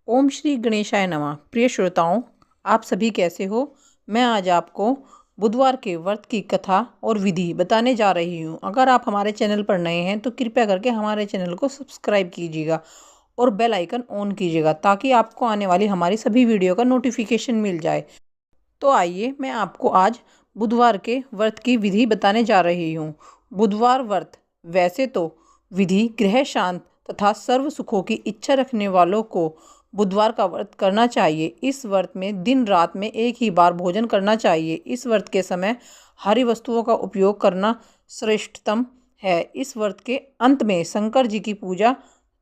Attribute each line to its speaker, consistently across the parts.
Speaker 1: ओम श्री गणेशाय नमः। प्रिय श्रोताओं, आप सभी कैसे हो। मैं आज आपको बुधवार के व्रत की कथा और विधि बताने जा रही हूँ। अगर आप हमारे चैनल पर नए हैं तो कृपया करके हमारे चैनल को सब्सक्राइब कीजिएगा और बेल आइकन ऑन कीजिएगा ताकि आपको आने वाली हमारी सभी वीडियो का नोटिफिकेशन मिल जाए। तो आइए मैं आपको आज बुधवार के व्रत की विधि बताने जा रही हूँ। बुधवार व्रत वैसे तो विधि गृह शांत तथा सर्व सुखों की इच्छा रखने वालों को बुधवार का व्रत करना चाहिए। इस व्रत में दिन रात में एक ही बार भोजन करना चाहिए। इस व्रत के समय हरी वस्तुओं का उपयोग करना श्रेष्ठतम है। इस व्रत के अंत में शंकर जी की पूजा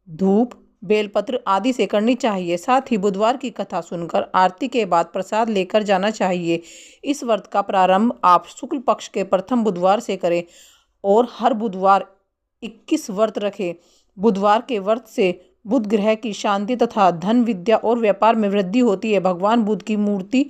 Speaker 1: धूप बेलपत्र आदि से करनी चाहिए। साथ ही बुधवार की कथा सुनकर आरती के बाद प्रसाद लेकर जाना चाहिए। इस व्रत का प्रारंभ आप शुक्ल पक्ष के प्रथम बुधवार से करें और हर बुधवार 21 व्रत रखें। बुधवार के व्रत से बुध ग्रह की शांति तथा धन विद्या और व्यापार में वृद्धि होती है। भगवान बुध की मूर्ति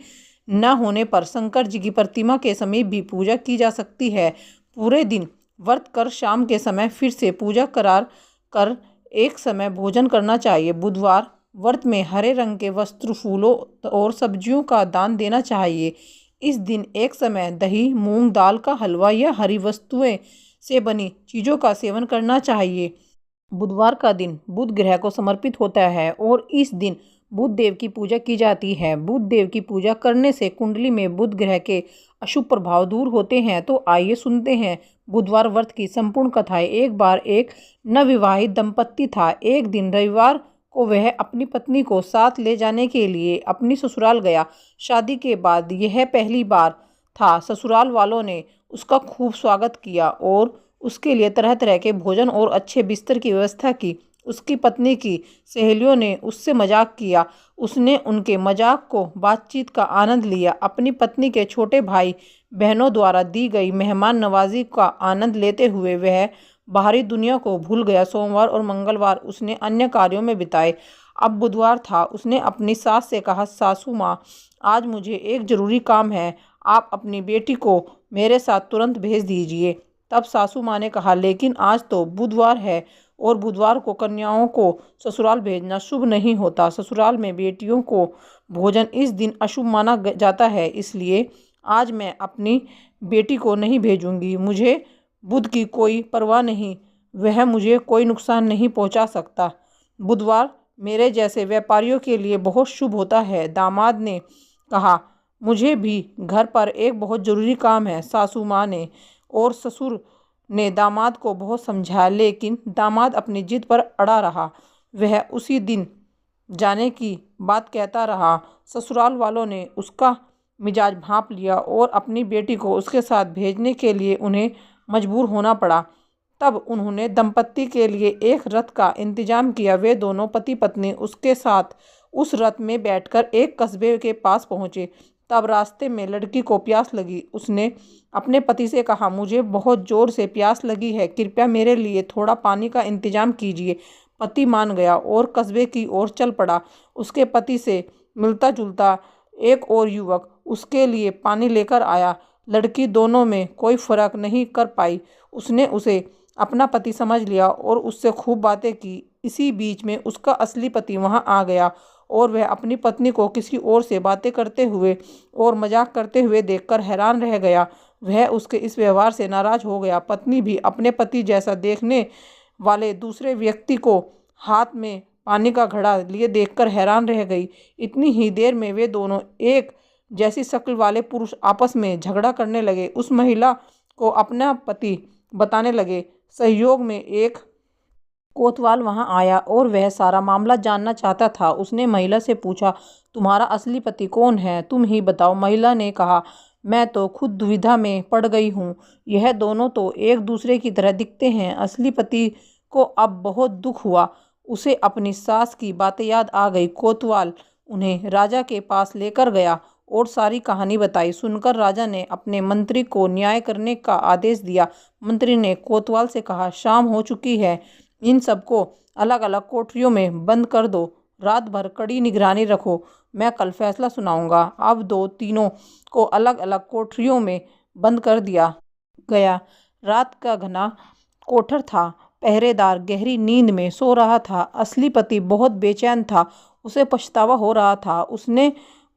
Speaker 1: न होने पर शंकर जी की प्रतिमा के समीप भी पूजा की जा सकती है। पूरे दिन व्रत कर शाम के समय फिर से पूजा कर एक समय भोजन करना चाहिए। बुधवार व्रत में हरे रंग के वस्त्र फूलों और सब्जियों का दान देना चाहिए। इस दिन एक समय दही मूंग दाल का हलवा या हरी वस्तुएं से बनी चीज़ों का सेवन करना चाहिए। बुधवार का दिन बुध ग्रह को समर्पित होता है और इस दिन बुध देव की पूजा की जाती है। बुध देव की पूजा करने से कुंडली में बुध ग्रह के अशुभ प्रभाव दूर होते हैं। तो आइए सुनते हैं बुधवार व्रत की संपूर्ण कथाएं। एक बार एक नवविवाहित दंपत्ति था। एक दिन रविवार को वह अपनी पत्नी को साथ ले जाने के लिए अपनी ससुराल गया। शादी के बाद यह पहली बार था। ससुराल वालों ने उसका खूब स्वागत किया और उसके लिए तरह तरह के भोजन और अच्छे बिस्तर की व्यवस्था की। उसकी पत्नी की सहेलियों ने उससे मजाक किया। उसने उनके मजाक को बातचीत का आनंद लिया। अपनी पत्नी के छोटे भाई बहनों द्वारा दी गई मेहमान नवाजी का आनंद लेते हुए वह बाहरी दुनिया को भूल गया। सोमवार और मंगलवार उसने अन्य कार्यों में बिताए। अब बुधवार था। उसने अपनी सास से कहा, सासू माँ, आज मुझे एक जरूरी काम है। आप अपनी बेटी को मेरे साथ तुरंत भेज दीजिए। तब सासू माँ ने कहा, लेकिन आज तो बुधवार है और बुधवार को कन्याओं को ससुराल भेजना शुभ नहीं होता। ससुराल में बेटियों को भोजन इस दिन अशुभ माना जाता है, इसलिए आज मैं अपनी बेटी को नहीं भेजूंगी। मुझे बुध की कोई परवाह नहीं, वह मुझे कोई नुकसान नहीं पहुंचा सकता। बुधवार मेरे जैसे व्यापारियों के लिए बहुत शुभ होता है। दामाद ने कहा, मुझे भी घर पर एक बहुत ज़रूरी काम है। सासू माँ ने और ससुर ने दामाद को बहुत समझाया, लेकिन दामाद अपनी जिद पर अड़ा रहा। वह उसी दिन जाने की बात कहता रहा। ससुराल वालों ने उसका मिजाज भांप लिया और अपनी बेटी को उसके साथ भेजने के लिए उन्हें मजबूर होना पड़ा। तब उन्होंने दंपत्ति के लिए एक रथ का इंतजाम किया। वे दोनों पति पत्नी उसके साथ उस रथ में बैठकर एक कस्बे के पास पहुँचे। तब रास्ते में लड़की को प्यास लगी। उसने अपने पति से कहा, मुझे बहुत जोर से प्यास लगी है, कृपया मेरे लिए थोड़ा पानी का इंतजाम कीजिए। पति मान गया और कस्बे की ओर चल पड़ा। उसके पति से मिलता जुलता एक और युवक उसके लिए पानी लेकर आया। लड़की दोनों में कोई फर्क नहीं कर पाई। उसने उसे अपना पति समझ लिया और उससे खूब बातें की। इसी बीच में उसका असली पति वहां आ गया और वह अपनी पत्नी को किसी और से बातें करते हुए और मजाक करते हुए देखकर हैरान रह गया। वह उसके इस व्यवहार से नाराज हो गया। पत्नी भी अपने पति जैसा देखने वाले दूसरे व्यक्ति को हाथ में पानी का घड़ा लिए देखकर हैरान रह गई। इतनी ही देर में वे दोनों एक जैसी शक्ल वाले पुरुष आपस में झगड़ा करने लगे। उस महिला को अपना पति बताने लगे। सहयोग में एक कोतवाल वहां आया और वह सारा मामला जानना चाहता था। उसने महिला से पूछा, तुम्हारा असली पति कौन है, तुम ही बताओ। महिला ने कहा, मैं तो खुद दुविधा में पड़ गई हूँ। यह दोनों तो एक दूसरे की तरह दिखते हैं। असली पति को अब बहुत दुख हुआ। उसे अपनी सास की बातें याद आ गई। कोतवाल उन्हें राजा के पास लेकर गया और सारी कहानी बताई। सुनकर राजा ने अपने मंत्री को न्याय करने का आदेश दिया। मंत्री ने कोतवाल से कहा, शाम हो चुकी है, इन सबको अलग अलग कोठरियों में बंद कर दो। रात भर कड़ी निगरानी रखो, मैं कल फैसला सुनाऊंगा। अब दो तीनों को अलग अलग कोठरियों में बंद कर दिया गया। रात का घना कोठर था। पहरेदार गहरी नींद में सो रहा था। असली पति बहुत बेचैन था, उसे पछतावा हो रहा था। उसने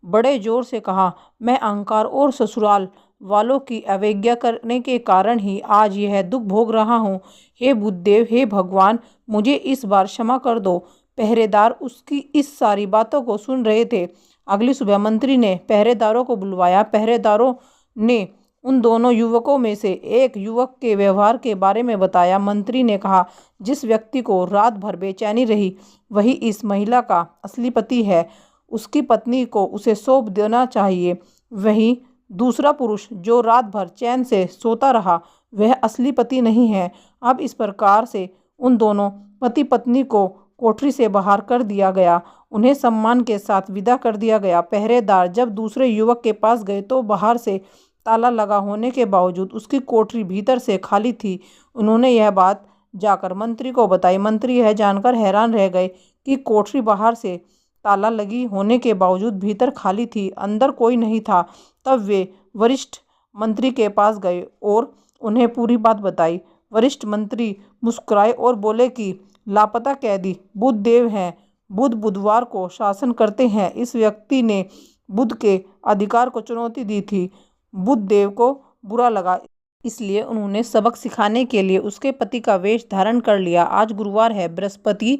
Speaker 1: बड़े जोर से कहा, मैं अहंकार और ससुराल वालों की अवज्ञा करने के कारण ही आज यह दुख भोग रहा हूँ। हे बुद्धदेव, हे भगवान, मुझे इस बार क्षमा कर दो। पहरेदार उसकी इस सारी बातों को सुन रहे थे। अगली सुबह मंत्री ने पहरेदारों को बुलवाया। पहरेदारों ने उन दोनों युवकों में से एक युवक के व्यवहार के बारे में बताया। मंत्री ने कहा, जिस व्यक्ति को रात भर बेचैनी रही वही इस महिला का असली पति है। उसकी पत्नी को उसे सौंप देना चाहिए। वहीं दूसरा पुरुष जो रात भर चैन से सोता रहा वह असली पति नहीं है। अब इस प्रकार से उन दोनों पति पत्नी को कोठरी से बाहर कर दिया गया। उन्हें सम्मान के साथ विदा कर दिया गया। पहरेदार जब दूसरे युवक के पास गए तो बाहर से ताला लगा होने के बावजूद उसकी कोठरी भीतर से खाली थी। उन्होंने यह बात जाकर मंत्री को बताई। मंत्री यह जानकर हैरान रह गए कि कोठरी बाहर से ताला लगी होने के बावजूद भीतर खाली थी, अंदर कोई नहीं था। तब वे वरिष्ठ मंत्री के पास गए और उन्हें पूरी बात बताई। वरिष्ठ मंत्री मुस्कुराए और बोले कि लापता कैदी बुद्धदेव हैं। बुध बुधवार को शासन करते हैं। इस व्यक्ति ने बुध के अधिकार को चुनौती दी थी। बुद्धदेव को बुरा लगा, इसलिए उन्होंने सबक सिखाने के लिए उसके पति का वेश धारण कर लिया। आज गुरुवार है, बृहस्पति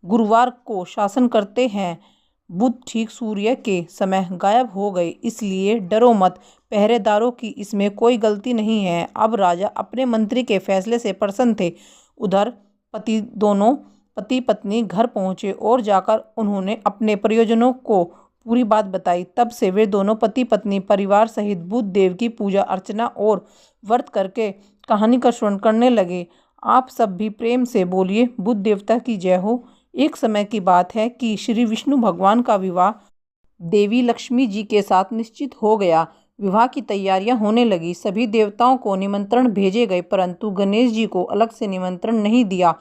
Speaker 1: गुरुवार को शासन करते हैं। बुध ठीक सूर्य के समय गायब हो गए, इसलिए डरो मत। पहरेदारों की इसमें कोई गलती नहीं है। अब राजा अपने मंत्री के फैसले से प्रसन्न थे। उधर दोनों पति पत्नी घर पहुंचे और जाकर उन्होंने अपने परिजनों को पूरी बात बताई। तब से वे दोनों पति पत्नी परिवार सहित बुद्धदेव की पूजा अर्चना और व्रत करके कहानी का श्रवण करने लगे। आप सब भी प्रेम से बोलिए, बुद्ध देवता की जय हो। एक समय की बात है कि श्री विष्णु भगवान का विवाह देवी लक्ष्मी जी के साथ निश्चित हो गया। विवाह की तैयारियां होने लगी। सभी देवताओं को निमंत्रण भेजे गए, परंतु गणेश जी को अलग से निमंत्रण नहीं दिया।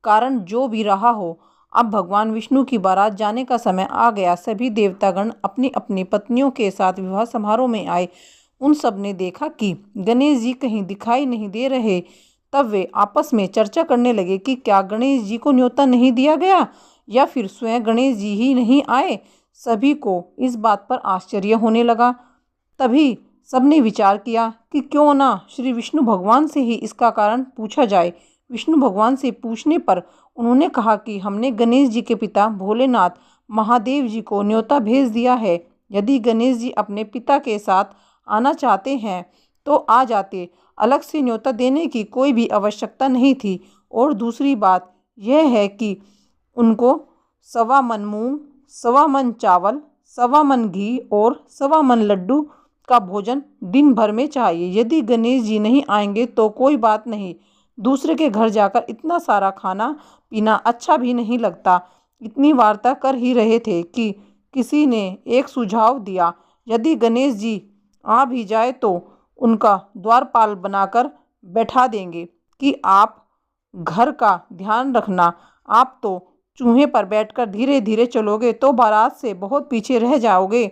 Speaker 1: कारण जो भी रहा हो, अब भगवान विष्णु की बारात जाने का समय आ गया। सभी देवतागण अपनी अपनी पत्नियों के साथ विवाह समारोह में आए। उन सब ने देखा कि गणेश जी कहीं दिखाई नहीं दे रहे। तब वे आपस में चर्चा करने लगे कि क्या गणेश जी को न्योता नहीं दिया गया या फिर स्वयं गणेश जी ही नहीं आए। सभी को इस बात पर आश्चर्य होने लगा। तभी सबने विचार किया कि क्यों ना श्री विष्णु भगवान से ही इसका कारण पूछा जाए। विष्णु भगवान से पूछने पर उन्होंने कहा कि हमने गणेश जी के पिता भोलेनाथ महादेव जी को न्योता भेज दिया है। यदि गणेश जी अपने पिता के साथ आना चाहते हैं तो आ जाते, अलग से न्योता देने की कोई भी आवश्यकता नहीं थी। और दूसरी बात यह है कि उनको 1.25 मन मूंग, 1.25 मन चावल, 1.25 मन घी और 1.25 मन लड्डू का भोजन दिन भर में चाहिए। यदि गणेश जी नहीं आएंगे तो कोई बात नहीं, दूसरे के घर जाकर इतना सारा खाना पीना अच्छा भी नहीं लगता। इतनी वार्ता कर ही रहे थे कि किसी ने एक सुझाव दिया, यदि गणेश जी आ भी जाए तो उनका द्वारपाल बनाकर बैठा देंगे कि आप घर का ध्यान रखना। आप तो चूहे पर बैठकर धीरे धीरे चलोगे तो बारात से बहुत पीछे रह जाओगे।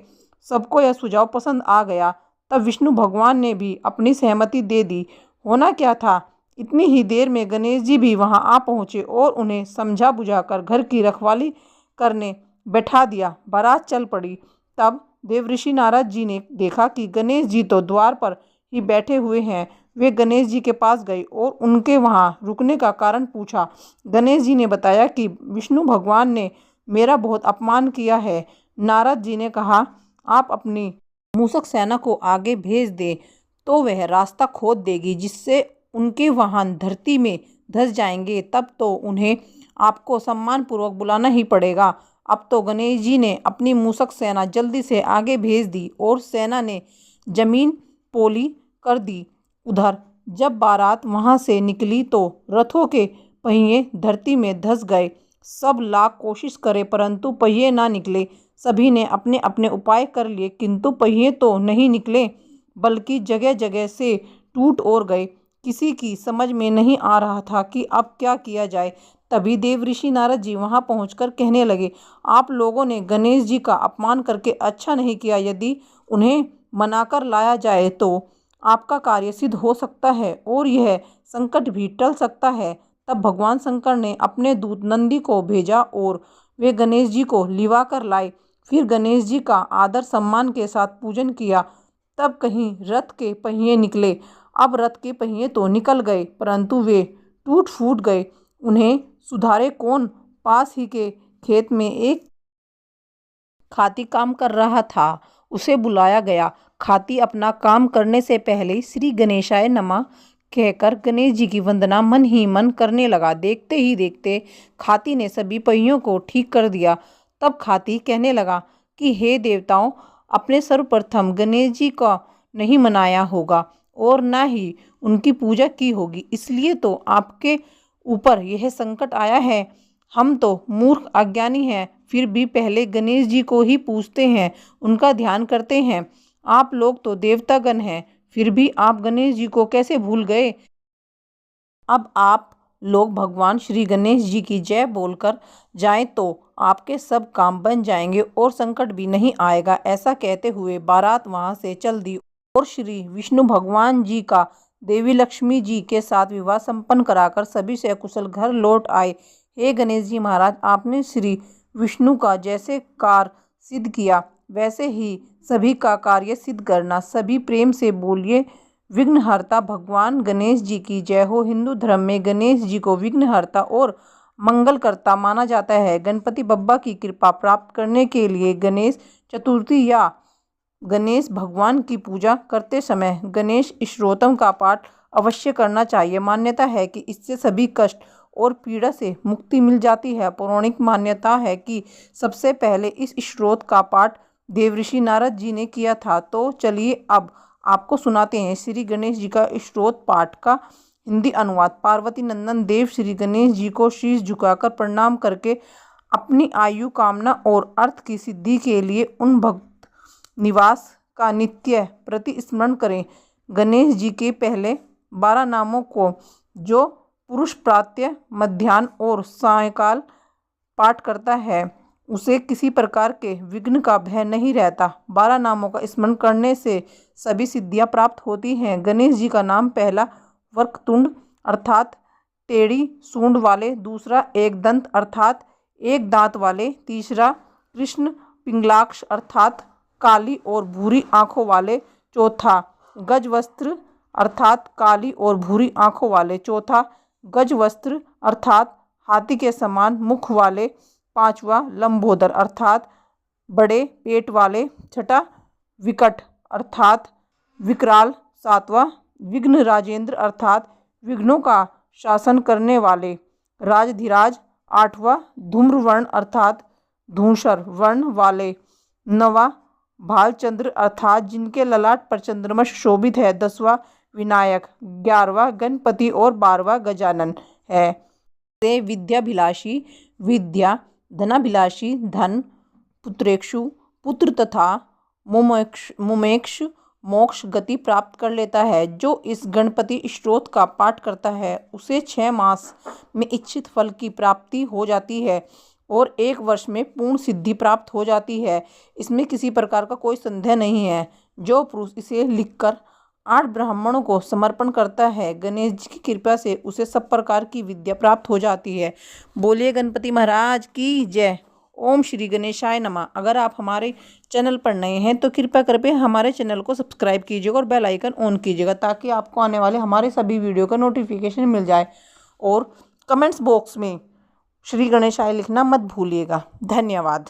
Speaker 1: सबको यह सुझाव पसंद आ गया। तब विष्णु भगवान ने भी अपनी सहमति दे दी। होना क्या था, इतनी ही देर में गणेश जी भी वहां आ पहुंचे और उन्हें समझा बुझाकर घर की रखवाली करने बैठा दिया। बारात चल पड़ी। तब देवऋषि नारद जी ने देखा कि गणेश जी तो द्वार पर ही बैठे हुए हैं। वे गणेश जी के पास गए और उनके वहां रुकने का कारण पूछा। गणेश जी ने बताया कि विष्णु भगवान ने मेरा बहुत अपमान किया है। नारद जी ने कहा, आप अपनी मूषक सेना को आगे भेज दे तो वह रास्ता खोद देगी, जिससे उनके वाहन धरती में धंस जाएंगे। तब तो उन्हें आपको सम्मानपूर्वक बुलाना ही पड़ेगा। अब तो गणेश जी ने अपनी मूषक सेना जल्दी से आगे भेज दी और सेना ने जमीन पोली कर दी। उधर जब बारात वहां से निकली तो रथों के पहिए धरती में धंस गए। सब लाख कोशिश करे परंतु पहिए ना निकले। सभी ने अपने अपने उपाय कर लिए, किंतु पहिए तो नहीं निकले, बल्कि जगह जगह से टूट और गए। किसी की समझ में नहीं आ रहा था कि अब क्या किया जाए। तभी देवऋषि नारद जी वहां पहुंचकर कहने लगे, आप लोगों ने गणेश जी का अपमान करके अच्छा नहीं किया। यदि उन्हें मनाकर लाया जाए तो आपका कार्य सिद्ध हो सकता है और यह संकट भी टल सकता है। तब भगवान शंकर ने अपने दूत नंदी को भेजा और वे गणेश जी को लिवा कर लाए। फिर गणेश जी का आदर सम्मान के साथ पूजन किया। तब कहीं रथ के पहिए निकले। अब रथ के पहिए तो निकल गए, परंतु वे टूट फूट गए। उन्हें सुधारे कौन? पास ही के खेत में एक खाती काम कर रहा था, उसे बुलाया गया। खाती अपना काम करने से पहले श्री गणेशाय नमः कहकर गणेश जी की वंदना मन ही मन करने लगा। देखते ही देखते खाती ने सभी पहियों को ठीक कर दिया। तब खाती कहने लगा कि हे देवताओं, अपने सर्वप्रथम गणेश जी का नहीं मनाया होगा और न ही उनकी पूजा की होगी, इसलिए तो आपके ऊपर यह संकट आया है। हम तो मूर्ख अज्ञानी हैं, फिर भी पहले गणेश जी को ही पूजते हैं, उनका ध्यान करते हैं। आप लोग तो देवतागण हैं, फिर भी आप गणेश जी को कैसे भूल गए? अब आप लोग भगवान श्री गणेश जी की जय बोलकर जाएं तो आपके सब काम बन जाएंगे और संकट भी नहीं आएगा। ऐसा कहते हुए बारात वहां से चल दी और श्री विष्णु भगवान जी का देवी लक्ष्मी जी के साथ विवाह संपन्न कराकर सभी सकुशल घर लौट आए। हे गणेश जी महाराज, आपने श्री विष्णु का जैसे कार्य सिद्ध किया, वैसे ही सभी का कार्य सिद्ध करना। सभी प्रेम से बोलिए, विघ्नहर्ता भगवान गणेश जी की जय हो। हिंदू धर्म में गणेश जी को विघ्नहर्ता और मंगलकर्ता माना जाता है। गणपति बप्पा की कृपा प्राप्त करने के लिए गणेश चतुर्थी या गणेश भगवान की पूजा करते समय गणेश स्तोत्रम का पाठ अवश्य करना चाहिए। मान्यता है कि इससे सभी कष्ट और पीड़ा से मुक्ति मिल जाती है। पौराणिक मान्यता है कि सबसे पहले इस स्तोत्र का पाठ देवऋषि नारद जी ने किया था। तो चलिए अब आपको सुनाते हैं श्री गणेश जी का स्तोत्र पाठ का हिंदी अनुवाद। पार्वती नंदन देव श्री गणेश जी को शीश झुकाकर प्रणाम करके अपनी आयु कामना और अर्थ की सिद्धि के लिए उन भक्त निवास का नित्य प्रति स्मरण करें। गणेश जी के पहले 12 नामों को जो पुरुष प्रातः मध्याह्न और सायंकाल पाठ करता है, उसे किसी प्रकार के विघ्न का भय नहीं रहता। 12 नामों का स्मरण करने से सभी सिद्धियां प्राप्त होती हैं। गणेश जी का नाम पहला वक्रतुंड अर्थात टेढ़ी सूंड वाले, दूसरा एक दंत अर्थात एक दांत वाले, तीसरा कृष्ण पिंगलाक्ष अर्थात काली और भूरी आंखों वाले, चौथा गजवस्त्र अर्थात काली और भूरी आंखों वाले, चौथा गजवस्त्र अर्थात हाथी के समान मुख वाले, पांचवा लंबोदर अर्थात बड़े पेट वाले, छठा विकट अर्थात विकराल, सातवां विघ्न राजेंद्र अर्थात विघ्नों का शासन करने वाले राजधिराज, आठवां धूम्रवर्ण अर्थात धूसर वर्ण वाले, नवा भालचंद्र अर्थात जिनके ललाट पर चंद्रमा शोभित है, 10वां विनायक, 11वां गणपति और 12वां गजानन है। से विद्याभिलाषी विद्या, धनाभिलाषी धन, पुत्रेक्षु पुत्र तथा मुमेक्ष मोक्ष गति प्राप्त कर लेता है। जो इस गणपति स्तोत्र का पाठ करता है उसे 6 मास में इच्छित फल की प्राप्ति हो जाती है और 1 वर्ष में पूर्ण सिद्धि प्राप्त हो जाती है। इसमें किसी प्रकार का कोई संदेह नहीं है। जो पुरुष इसे लिखकर 8 ब्राह्मणों को समर्पण करता है, गणेश जी की कृपा से उसे सब प्रकार की विद्या प्राप्त हो जाती है। बोलिए गणपति महाराज की जय। ओम श्री गणेशाय नमः। अगर आप हमारे चैनल पर नए हैं तो कृपया करके हमारे चैनल को सब्सक्राइब कीजिएगा और बेल आइकन ऑन कीजिएगा ताकि आपको आने वाले हमारे सभी वीडियो का नोटिफिकेशन मिल जाए। और कमेंट्स बॉक्स में श्री गणेशाय लिखना मत भूलिएगा। धन्यवाद।